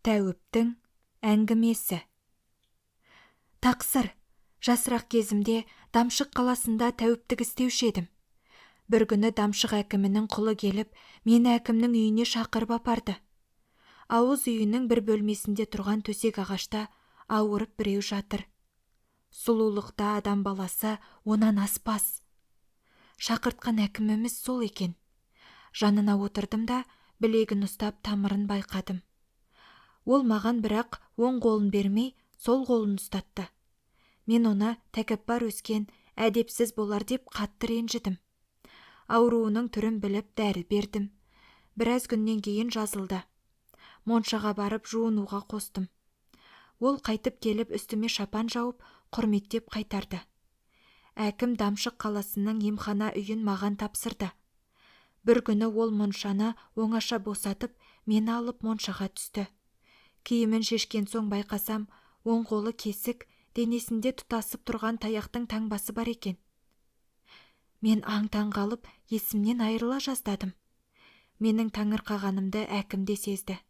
Тәуіптің әңгімесі. Тақсыр, жасырақ кезімде Дамшық қаласында тәуіптік істеуші едім. Бір күні Дамшық әкімінің құлы келіп, мені әкімнің үйіне шақырып апарды. Ауыз үйінің бір бөлмесінде тұрған төсек ағашта ауырып біреу жатыр. Сұлулықта адам баласы онан аспас. Шақыртқан әкіміміз сол екен. Жанына отырдым да, білегін ұстап тамырын байқадым. Ол маған бірақ оң қолын бермей, сол қолын ұстатты. Мен оны тәкаппар өскен, әдепсіз болар деп қатты ренжідім. Ауруының түрін біліп дәрі бердім. Біраз күннен кейін жазылды. Моншаға барып жуынуға қостым. Ол қайтып келіп үстіме шапан жауып, құрметтеп қайтарды. Әкім Дамшық қаласының емхана үйін маған тапсырды. Бір күні ол моншаны оңаша босатып, мені алып моншаға түсті. Киімін шешкен соң байқасам, оң қолы кесік, денесінде тұтасып тұрған таяқтың таңбасы бар екен. Мен аң-таң қалып, есімнен айырыла жаздадым. Менің таңырқағанымды әкім де сезді.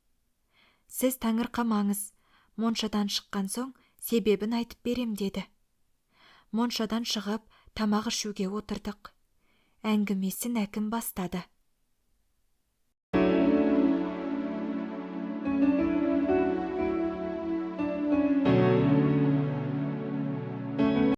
Сіз таңырқамаңыз, моншадан шыққан соң себебін айтып берем деді. Моншадан шығып, тамақ ішуге отырдық. Әңгімесін әкім бастады.